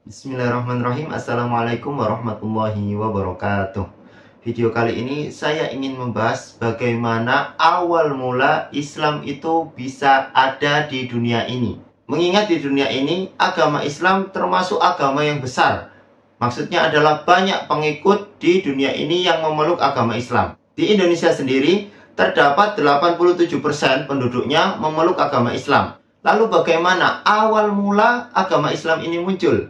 Bismillahirrahmanirrahim. Assalamualaikum warahmatullahi wabarakatuh. Video kali ini saya ingin membahas bagaimana awal mula Islam itu bisa ada di dunia ini. Mengingat di dunia ini agama Islam termasuk agama yang besar. Maksudnya adalah banyak pengikut di dunia ini yang memeluk agama Islam. Di Indonesia sendiri terdapat 87% penduduknya memeluk agama Islam. Lalu bagaimana awal mula agama Islam ini muncul?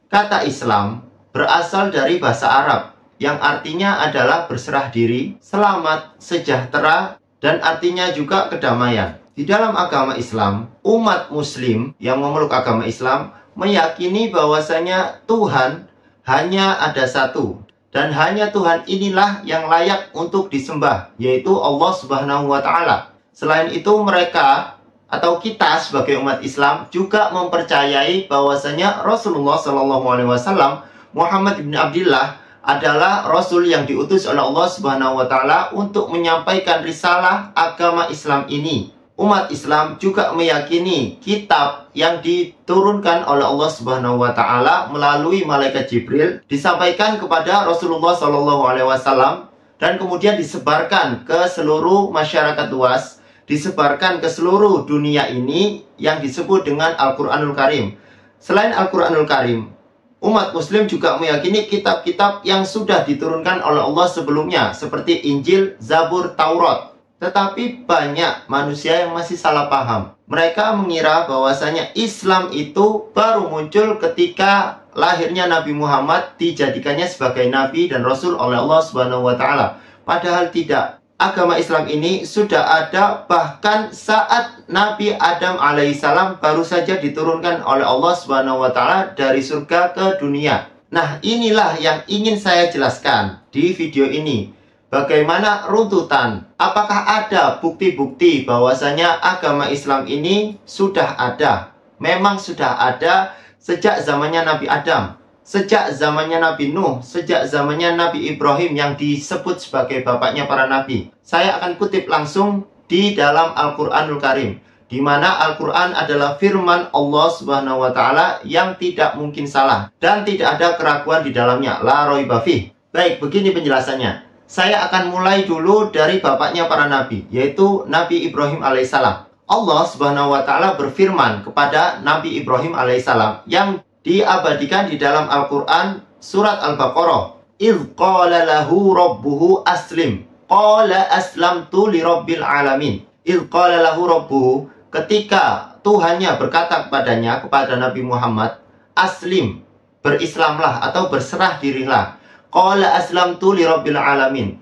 Kata Islam berasal dari bahasa Arab yang artinya adalah berserah diri, selamat, sejahtera, dan artinya juga kedamaian. Di dalam agama Islam, umat muslim yang memeluk agama Islam meyakini bahwasanya Tuhan hanya ada satu. Dan hanya Tuhan inilah yang layak untuk disembah, yaitu Allah Subhanahu wa Ta'ala. Selain itu mereka atau kita sebagai umat Islam juga mempercayai bahwasanya Rasulullah SAW, Muhammad bin Abdullah, adalah Rasul yang diutus oleh Allah Subhanahu wa Ta'ala untuk menyampaikan risalah agama Islam ini. Umat Islam juga meyakini kitab yang diturunkan oleh Allah Subhanahu wa Ta'ala melalui malaikat Jibril disampaikan kepada Rasulullah SAW dan kemudian disebarkan ke seluruh masyarakat luas, disebarkan ke seluruh dunia ini yang disebut dengan Al-Quranul Karim. Selain Al-Quranul Karim, umat muslim juga meyakini kitab-kitab yang sudah diturunkan oleh Allah sebelumnya seperti Injil, Zabur, Taurat. Tetapi banyak manusia yang masih salah paham. Mereka mengira bahwasanya Islam itu baru muncul ketika lahirnya Nabi Muhammad, dijadikannya sebagai Nabi dan Rasul oleh Allah Subhanahu wa Ta'ala. Padahal tidak. Agama Islam ini sudah ada bahkan saat Nabi Adam alaihissalam baru saja diturunkan oleh Allah Subhanahu wa Ta'ala dari surga ke dunia. Nah, inilah yang ingin saya jelaskan di video ini. Bagaimana runtutan? Apakah ada bukti-bukti bahwasanya agama Islam ini sudah ada? Memang sudah ada sejak zamannya Nabi Adam, sejak zamannya Nabi Nuh, sejak zamannya Nabi Ibrahim yang disebut sebagai bapaknya para nabi. Saya akan kutip langsung di dalam Al-Quranul Karim, di mana Al-Quran adalah firman Allah Subhanahu wa Ta'ala yang tidak mungkin salah dan tidak ada keraguan di dalamnya. La raiba fih. Baik, begini penjelasannya. Saya akan mulai dulu dari bapaknya para nabi, yaitu Nabi Ibrahim alaihissalam. Allah Subhanahu wa Ta'ala berfirman kepada Nabi Ibrahim alaihissalam yang diabadikan di dalam Al-Quran surat Al-Baqarah. "Idh qala lahu rabbuhu aslim, qala aslamtu li rabbil alamin." Idh qala lahu rabbuhu, ketika Tuhannya berkata kepadanya, kepada Nabi Muhammad, aslim, berislamlah atau berserah dirilah. Qala aslamtu li rabbil alamin.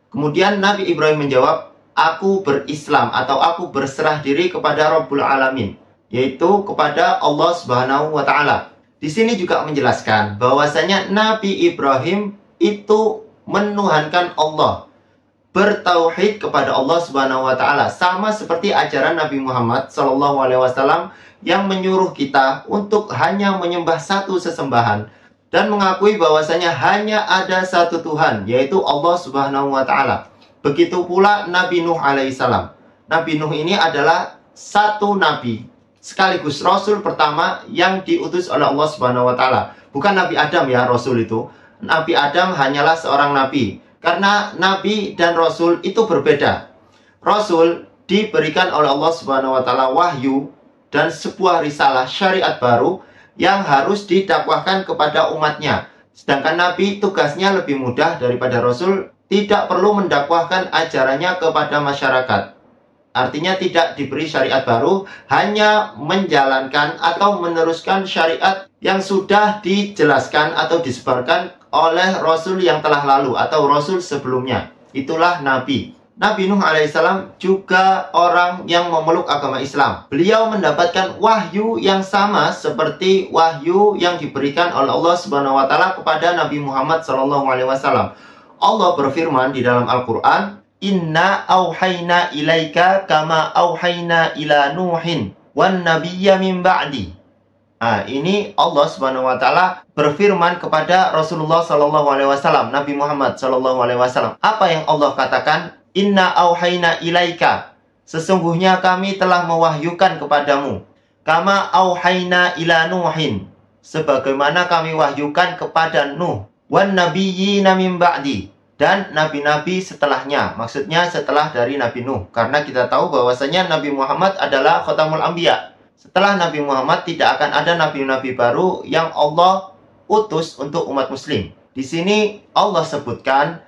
Kemudian Nabi Ibrahim menjawab, aku berislam atau aku berserah diri kepada Rabbul Alamin, yaitu kepada Allah Subhanahu wa Ta'ala. Di sini juga menjelaskan bahwasanya Nabi Ibrahim itu menuhankan Allah, bertauhid kepada Allah Subhanahu wa Ta'ala, sama seperti ajaran Nabi Muhammad SAW yang menyuruh kita untuk hanya menyembah satu sesembahan dan mengakui bahwasanya hanya ada satu Tuhan, yaitu Allah Subhanahu wa Ta'ala. Begitu pula Nabi Nuh alaihissalam. Nabi Nuh ini adalah satu nabi sekaligus Rasul pertama yang diutus oleh Allah Subhanahu wa Ta'ala. Bukan Nabi Adam ya, Rasul itu. Nabi Adam hanyalah seorang nabi. Karena nabi dan Rasul itu berbeda. Rasul diberikan oleh Allah Subhanahu wa Ta'ala wahyu dan sebuah risalah syariat baru yang harus didakwahkan kepada umatnya. Sedangkan nabi tugasnya lebih mudah daripada Rasul, tidak perlu mendakwahkan ajarannya kepada masyarakat. Artinya tidak diberi syariat baru, hanya menjalankan atau meneruskan syariat yang sudah dijelaskan atau disebarkan oleh Rasul yang telah lalu atau Rasul sebelumnya. Itulah Nabi. Nabi Nuh alaihissalam juga orang yang memeluk agama Islam. Beliau mendapatkan wahyu yang sama seperti wahyu yang diberikan oleh Allah Subhanahu wa Ta'ala kepada Nabi Muhammad SAW. Allah berfirman di dalam Al-Quran, "Inna auhayna ilaika kama auhayna ila Nuhin wan nabiyya min ba'di." Nah, ini Allah Subhanahu wa Ta'ala berfirman kepada Rasulullah SAW, Nabi Muhammad SAW. Apa yang Allah katakan? Inna auhayna ilaika, sesungguhnya kami telah mewahyukan kepadamu kama auhayna ila Nuhin, sebagaimana kami wahyukan kepada Nuh, wan nabiyyina min ba'di, dan nabi-nabi setelahnya, maksudnya setelah dari Nabi Nuh, karena kita tahu bahwasanya Nabi Muhammad adalah khatamul anbiya. Setelah Nabi Muhammad tidak akan ada nabi-nabi baru yang Allah utus untuk umat muslim. Di sini Allah sebutkan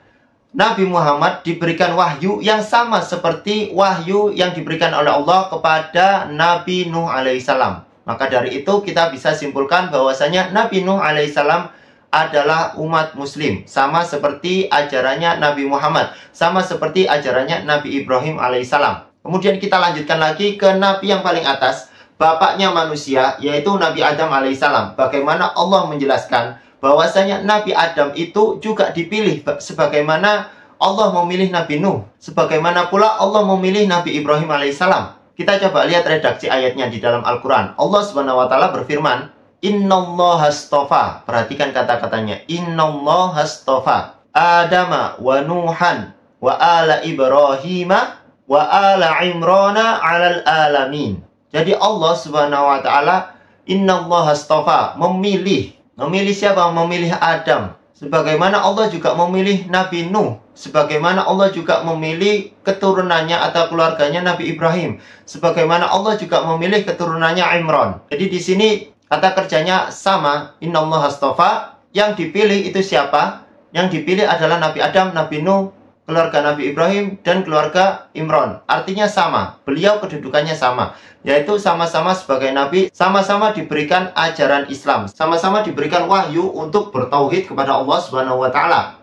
Nabi Muhammad diberikan wahyu yang sama seperti wahyu yang diberikan oleh Allah kepada Nabi Nuh alaihissalam. Maka dari itu kita bisa simpulkan bahwasanya Nabi Nuh alaihissalam adalah umat muslim, sama seperti ajarannya Nabi Muhammad, sama seperti ajarannya Nabi Ibrahim alaihissalam. Kemudian kita lanjutkan lagi ke Nabi yang paling atas, bapaknya manusia, yaitu Nabi Adam alaihissalam. Bagaimana Allah menjelaskan bahwasanya Nabi Adam itu juga dipilih sebagaimana Allah memilih Nabi Nuh, sebagaimana pula Allah memilih Nabi Ibrahim alaihissalam. Kita coba lihat redaksi ayatnya di dalam Al-Quran. Allah Subhanahu wa Ta'ala berfirman, Innallaha astafa. Perhatikan kata-katanya. Innallaha astafa Adama wa Nuhan wa ala Ibrahima wa ala Imrana 'alal alamin. Jadi Allah Subhanahu wa Ta'ala Innallaha astafa, memilih. Memilih siapa? Memilih Adam. Sebagaimana Allah juga memilih Nabi Nuh. Sebagaimana Allah juga memilih keturunannya atau keluarganya Nabi Ibrahim. Sebagaimana Allah juga memilih keturunannya Imran. Jadi di sini kata kerjanya sama, Innallaha astafa. Yang dipilih itu siapa? Yang dipilih adalah Nabi Adam, Nabi Nuh, keluarga Nabi Ibrahim, dan keluarga Imran. Artinya sama, beliau kedudukannya sama, yaitu sama-sama sebagai Nabi, sama-sama diberikan ajaran Islam, sama-sama diberikan wahyu untuk bertauhid kepada Allah Subhanahu wa Ta'ala.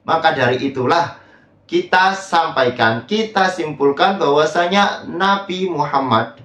Maka dari itulah kita sampaikan, kita simpulkan bahwasanya Nabi Muhammad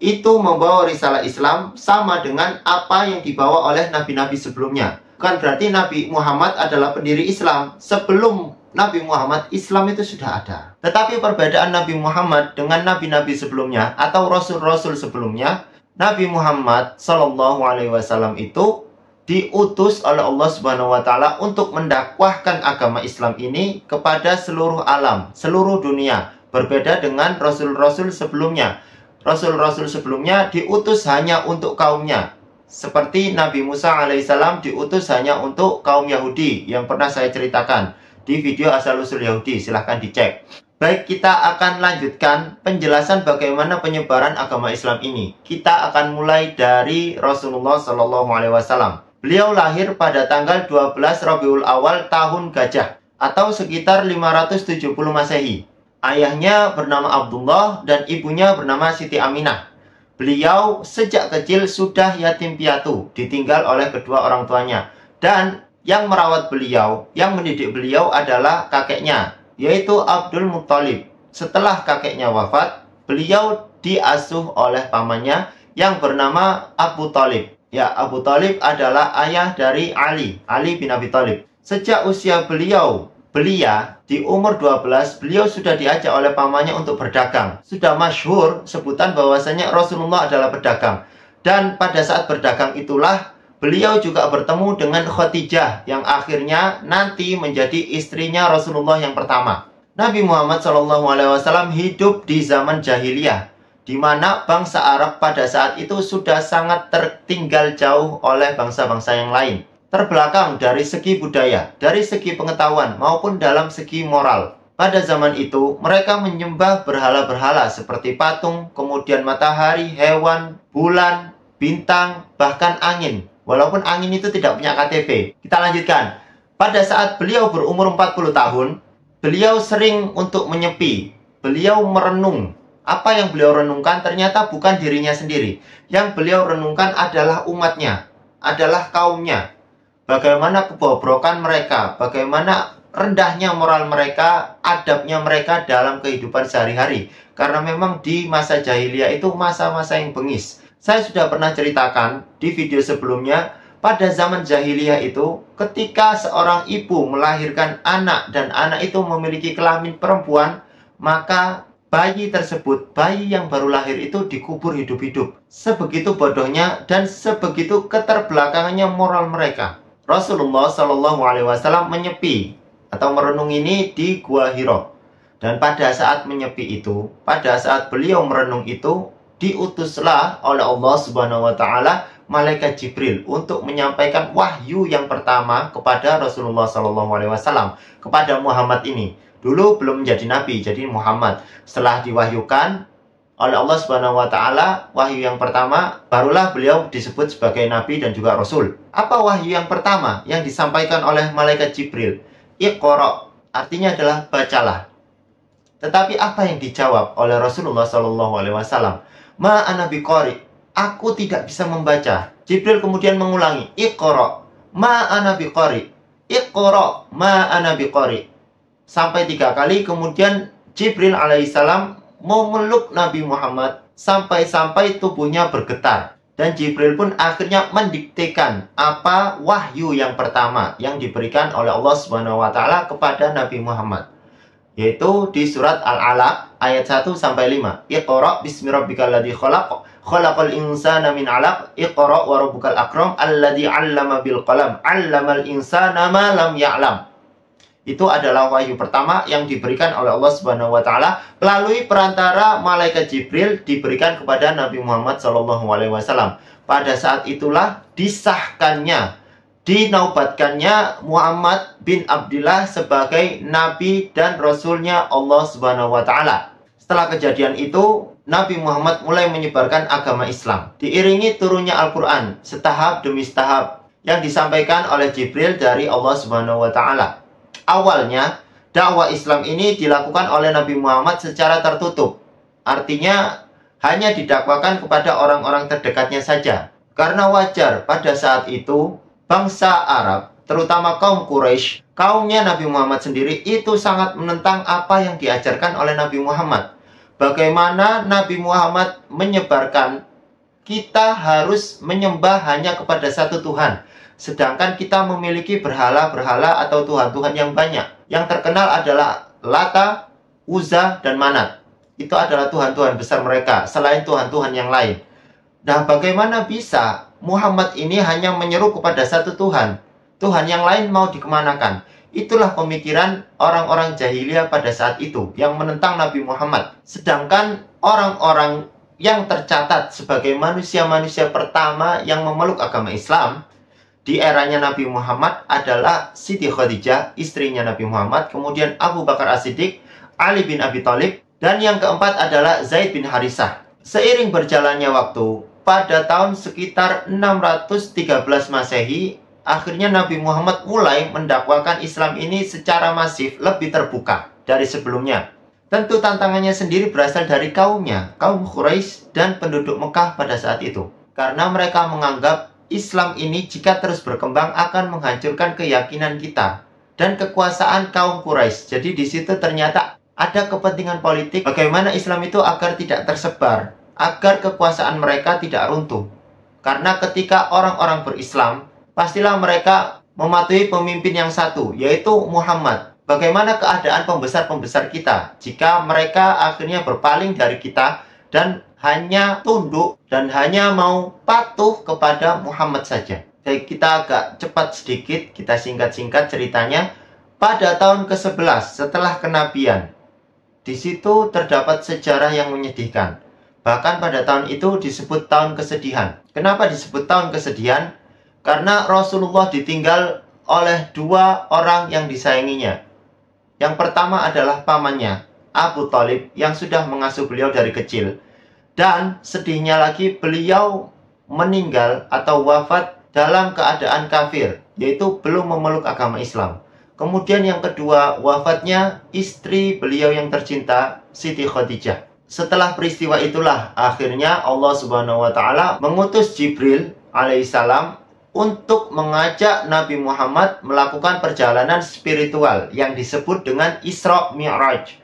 itu membawa risalah Islam sama dengan apa yang dibawa oleh nabi-nabi sebelumnya. Bukan berarti Nabi Muhammad adalah pendiri Islam. Sebelum Nabi Muhammad, Islam itu sudah ada. Tetapi perbedaan Nabi Muhammad dengan nabi-nabi sebelumnya atau rasul-rasul sebelumnya, Nabi Muhammad SAW itu diutus oleh Allah Subhanahu wa Ta'ala untuk mendakwahkan agama Islam ini kepada seluruh alam, seluruh dunia. Berbeda dengan rasul-rasul sebelumnya. Rasul-rasul sebelumnya diutus hanya untuk kaumnya. Seperti Nabi Musa alaihissalam diutus hanya untuk kaum Yahudi yang pernah saya ceritakan di video Asal-Usul Yahudi, silahkan dicek. Baik, kita akan lanjutkan penjelasan bagaimana penyebaran agama Islam ini. Kita akan mulai dari Rasulullah SAW. Beliau lahir pada tanggal 12 Rabiul Awal tahun Gajah atau sekitar 570 Masehi. Ayahnya bernama Abdullah dan ibunya bernama Siti Aminah. Beliau sejak kecil sudah yatim piatu, ditinggal oleh kedua orang tuanya. Dan yang merawat beliau, yang mendidik beliau adalah kakeknya, yaitu Abdul Muttalib. Setelah kakeknya wafat, beliau diasuh oleh pamannya yang bernama Abu Thalib. Ya, Abu Thalib adalah ayah dari Ali bin Abi Thalib. Sejak usia beliau belia, di umur 12, beliau sudah diajak oleh pamannya untuk berdagang. Sudah masyhur sebutan bahwasanya Rasulullah adalah pedagang. Dan pada saat berdagang itulah beliau juga bertemu dengan Khadijah yang akhirnya nanti menjadi istrinya Rasulullah yang pertama. Nabi Muhammad SAW hidup di zaman jahiliyah, di mana bangsa Arab pada saat itu sudah sangat tertinggal jauh oleh bangsa-bangsa yang lain. Terbelakang dari segi budaya, dari segi pengetahuan, maupun dalam segi moral. Pada zaman itu, mereka menyembah berhala-berhala seperti patung, kemudian matahari, hewan, bulan, bintang, bahkan angin. Walaupun angin itu tidak punya KTP. Kita lanjutkan. Pada saat beliau berumur 40 tahun, beliau sering untuk menyepi. Beliau merenung. Apa yang beliau renungkan ternyata bukan dirinya sendiri. Yang beliau renungkan adalah umatnya, adalah kaumnya. Bagaimana kebobrokan mereka, bagaimana rendahnya moral mereka, adabnya mereka dalam kehidupan sehari-hari. Karena memang di masa jahiliyah itu masa-masa yang bengis. Saya sudah pernah ceritakan di video sebelumnya, pada zaman jahiliyah itu, ketika seorang ibu melahirkan anak dan anak itu memiliki kelamin perempuan, maka bayi tersebut, bayi yang baru lahir itu dikubur hidup-hidup. Sebegitu bodohnya dan sebegitu keterbelakangannya moral mereka. Rasulullah SAW menyepi atau merenung ini di Gua Hira. Dan pada saat menyepi itu, pada saat beliau merenung itu, diutuslah oleh Allah Subhanahu wa taala malaikat Jibril untuk menyampaikan wahyu yang pertama kepada Rasulullah SAW, kepada Muhammad ini. Dulu belum menjadi nabi, jadi Muhammad. Setelah diwahyukan oleh Allah Subhanahu wa taala wahyu yang pertama, barulah beliau disebut sebagai nabi dan juga rasul. Apa wahyu yang pertama yang disampaikan oleh malaikat Jibril? Iqra, artinya adalah bacalah. Tetapi apa yang dijawab oleh Rasulullah SAW? Ma ana biqari, aku tidak bisa membaca. Jibril kemudian mengulangi, Iqra, ma ana biqari, Iqra, ma ana biqari. Sampai 3 kali, kemudian Jibril alaihissalam memeluk Nabi Muhammad sampai-sampai tubuhnya bergetar. Dan Jibril pun akhirnya mendiktekan apa wahyu yang pertama yang diberikan oleh Allah Subhanahu wa taala kepada Nabi Muhammad, yaitu di surat Al-Alaq ayat 1-5. Iqra bismi rabbikal ladzi khalaq, khalaqal insana min 'alaq, Iqra wa rabbukal akram, alladzi 'allama bil qalam, 'allamal insana ma lam ya'lam. Itu adalah wahyu pertama yang diberikan oleh Allah Subhanahu wa taala melalui perantara malaikat Jibril, diberikan kepada Nabi Muhammad SAW. Pada saat itulah disahkannya, dinaubatkannya Muhammad bin Abdullah sebagai nabi dan rasulnya Allah Subhanahu wa taala. Setelah kejadian itu, Nabi Muhammad mulai menyebarkan agama Islam, diiringi turunnya Al-Qur'an setahap demi setahap yang disampaikan oleh Jibril dari Allah Subhanahu wa taala. Awalnya, dakwah Islam ini dilakukan oleh Nabi Muhammad secara tertutup. Artinya, hanya didakwakan kepada orang-orang terdekatnya saja. Karena wajar pada saat itu, bangsa Arab, terutama kaum Quraisy, kaumnya Nabi Muhammad sendiri itu sangat menentang apa yang diajarkan oleh Nabi Muhammad. Bagaimana Nabi Muhammad menyebarkan, kita harus menyembah hanya kepada satu Tuhan. Sedangkan kita memiliki berhala-berhala atau Tuhan-Tuhan yang banyak. Yang terkenal adalah Lata, Uzza, dan Manat. Itu adalah Tuhan-Tuhan besar mereka, selain Tuhan-Tuhan yang lain. Nah, bagaimana bisa Muhammad ini hanya menyeru kepada satu Tuhan? Tuhan yang lain mau dikemanakan? Itulah pemikiran orang-orang jahiliyah pada saat itu, yang menentang Nabi Muhammad. Sedangkan orang-orang yang tercatat sebagai manusia-manusia pertama yang memeluk agama Islam di eranya Nabi Muhammad adalah Siti Khadijah, istrinya Nabi Muhammad, kemudian Abu Bakar As-Siddiq, Ali bin Abi Thalib, dan yang keempat adalah Zaid bin Harisah. Seiring berjalannya waktu, pada tahun sekitar 613 Masehi, akhirnya Nabi Muhammad mulai mendakwakan Islam ini secara masif, lebih terbuka dari sebelumnya. Tentu tantangannya sendiri berasal dari kaumnya, kaum Quraisy dan penduduk Mekah pada saat itu. Karena mereka menganggap Islam ini jika terus berkembang akan menghancurkan keyakinan kita dan kekuasaan kaum Quraisy. Jadi di situ ternyata ada kepentingan politik bagaimana Islam itu agar tidak tersebar, agar kekuasaan mereka tidak runtuh. Karena ketika orang-orang berislam, pastilah mereka mematuhi pemimpin yang satu, yaitu Muhammad. Bagaimana keadaan pembesar-pembesar kita jika mereka akhirnya berpaling dari kita dan hanya tunduk dan hanya mau patuh kepada Muhammad saja. Jadi kita agak cepat sedikit, kita singkat-singkat ceritanya. Pada tahun ke-11 setelah kenabian, di situ terdapat sejarah yang menyedihkan. Bahkan pada tahun itu disebut tahun kesedihan. Kenapa disebut tahun kesedihan? Karena Rasulullah ditinggal oleh 2 orang yang disayanginya. Yang pertama adalah pamannya, Abu Thalib, yang sudah mengasuh beliau dari kecil. Dan sedihnya lagi, beliau meninggal atau wafat dalam keadaan kafir, yaitu belum memeluk agama Islam. Kemudian yang kedua, wafatnya istri beliau yang tercinta, Siti Khadijah. Setelah peristiwa itulah akhirnya Allah Subhanahu wa taala mengutus Jibril alaihissalam untuk mengajak Nabi Muhammad melakukan perjalanan spiritual yang disebut dengan Isra Mi'raj.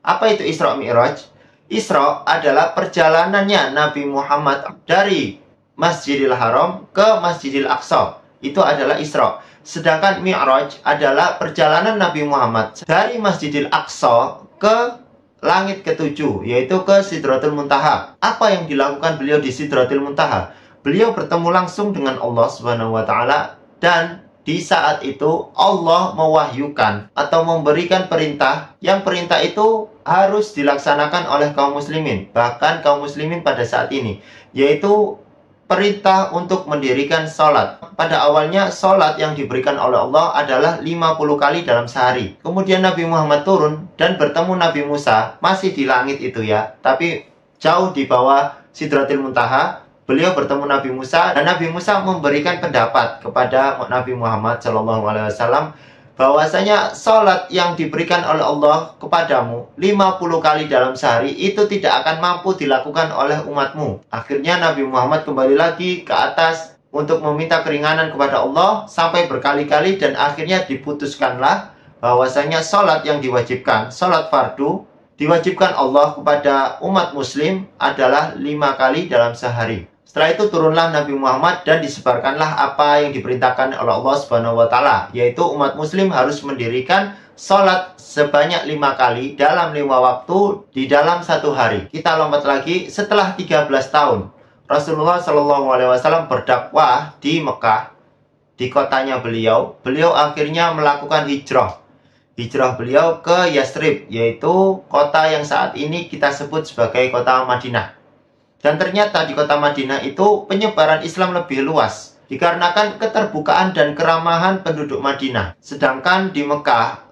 Apa itu Isra Mi'raj? Isra adalah perjalanannya Nabi Muhammad dari Masjidil Haram ke Masjidil Aqsa. Itu adalah Isra. Sedangkan Mi'raj adalah perjalanan Nabi Muhammad dari Masjidil Aqsa ke langit ketujuh, yaitu ke Sidratul Muntaha. Apa yang dilakukan beliau di Sidratul Muntaha? Beliau bertemu langsung dengan Allah Subhanahu wa taala dan di saat itu Allah mewahyukan atau memberikan perintah, yang perintah itu harus dilaksanakan oleh kaum muslimin, bahkan kaum muslimin pada saat ini, yaitu perintah untuk mendirikan sholat. Pada awalnya sholat yang diberikan oleh Allah adalah 50 kali dalam sehari. Kemudian Nabi Muhammad turun dan bertemu Nabi Musa, masih di langit itu ya, tapi jauh di bawah Sidratil Muntaha. Beliau bertemu Nabi Musa dan Nabi Musa memberikan pendapat kepada Nabi Muhammad SAW bahwasanya sholat yang diberikan oleh Allah kepadamu 50 kali dalam sehari itu tidak akan mampu dilakukan oleh umatmu. Akhirnya Nabi Muhammad kembali lagi ke atas untuk meminta keringanan kepada Allah sampai berkali-kali, dan akhirnya diputuskanlah bahwasanya sholat yang diwajibkan, sholat fardu, diwajibkan Allah kepada umat muslim adalah 5 kali dalam sehari. Setelah itu turunlah Nabi Muhammad dan disebarkanlah apa yang diperintahkan oleh Allah Subhanahu wa Ta'ala, yaitu umat muslim harus mendirikan sholat sebanyak 5 kali dalam 5 waktu di dalam 1 hari. Kita lompat lagi, setelah 13 tahun Rasulullah SAW berdakwah di Mekah, di kotanya beliau akhirnya melakukan hijrah beliau ke Yathrib, yaitu kota yang saat ini kita sebut sebagai kota Madinah. Dan ternyata di kota Madinah itu penyebaran Islam lebih luas dikarenakan keterbukaan dan keramahan penduduk Madinah. Sedangkan di Mekah,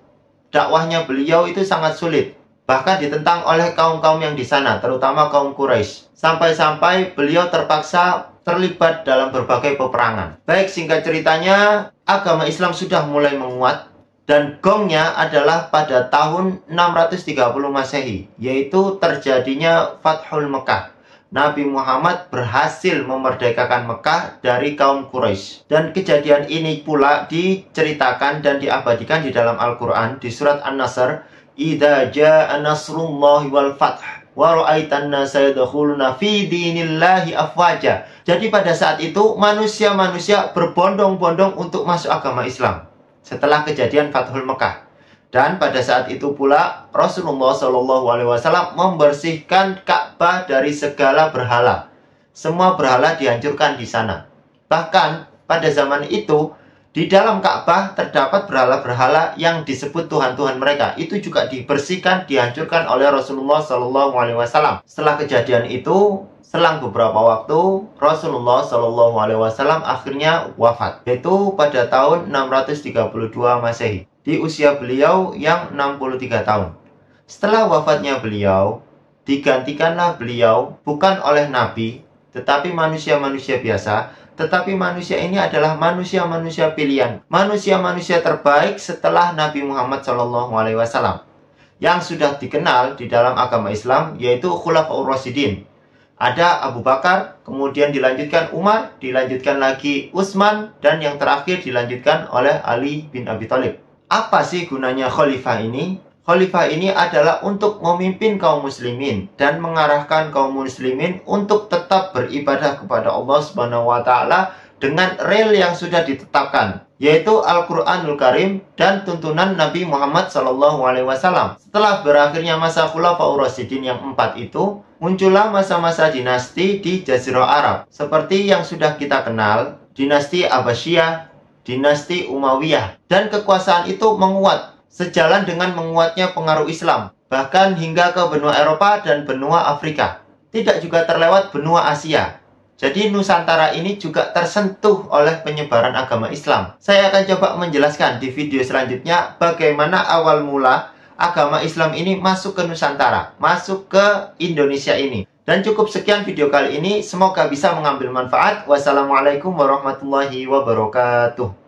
dakwahnya beliau itu sangat sulit, bahkan ditentang oleh kaum-kaum yang di sana, terutama kaum Quraisy. Sampai-sampai beliau terpaksa terlibat dalam berbagai peperangan. Baik, singkat ceritanya, agama Islam sudah mulai menguat, dan gongnya adalah pada tahun 630 Masehi, yaitu terjadinya Fathul Mekah. Nabi Muhammad berhasil memerdekakan Mekah dari kaum Quraisy. Dan kejadian ini pula diceritakan dan diabadikan di dalam Al-Quran di surat An-Nasr. Idza jaa nasrullahi wal fath wa ra'aitan nasa yadkhuluna fi dinillahi afwaja. Jadi pada saat itu manusia-manusia berbondong-bondong untuk masuk agama Islam setelah kejadian Fathul Mekah. Dan pada saat itu pula Rasulullah SAW membersihkan Ka'bah dari segala berhala. Semua berhala dihancurkan di sana. Bahkan pada zaman itu di dalam Ka'bah terdapat berhala-berhala yang disebut Tuhan-Tuhan mereka. Itu juga dibersihkan, dihancurkan oleh Rasulullah SAW. Setelah kejadian itu, selang beberapa waktu, Rasulullah SAW akhirnya wafat, yaitu pada tahun 632 Masehi. Di usia beliau yang 63 tahun. Setelah wafatnya beliau, digantikanlah beliau bukan oleh Nabi, tetapi manusia-manusia biasa. Tetapi manusia ini adalah manusia-manusia pilihan, manusia-manusia terbaik setelah Nabi Muhammad SAW, yang sudah dikenal di dalam agama Islam, yaitu Khulafaur Rasyidin. Ada Abu Bakar, kemudian dilanjutkan Umar, dilanjutkan lagi Utsman, dan yang terakhir dilanjutkan oleh Ali bin Abi Thalib. Apa sih gunanya khalifah ini? Khalifah ini adalah untuk memimpin kaum muslimin dan mengarahkan kaum muslimin untuk tetap beribadah kepada Allah Subhanahu wa Ta'ala dengan rel yang sudah ditetapkan, yaitu Al-Quranul Karim dan tuntunan Nabi Muhammad SAW. Setelah berakhirnya masa Khulafaur Rasyidin yang 4 itu, muncullah masa-masa dinasti di Jazirah Arab, seperti yang sudah kita kenal, dinasti Abbasiyah, dinasti Umayyah, dan kekuasaan itu menguat sejalan dengan menguatnya pengaruh Islam, bahkan hingga ke benua Eropa dan benua Afrika. Tidak juga terlewat benua Asia. Jadi Nusantara ini juga tersentuh oleh penyebaran agama Islam. Saya akan coba menjelaskan di video selanjutnya bagaimana awal mula agama Islam ini masuk ke Nusantara, masuk ke Indonesia ini. Dan cukup sekian video kali ini, semoga bisa mengambil manfaat. Wassalamualaikum warahmatullahi wabarakatuh.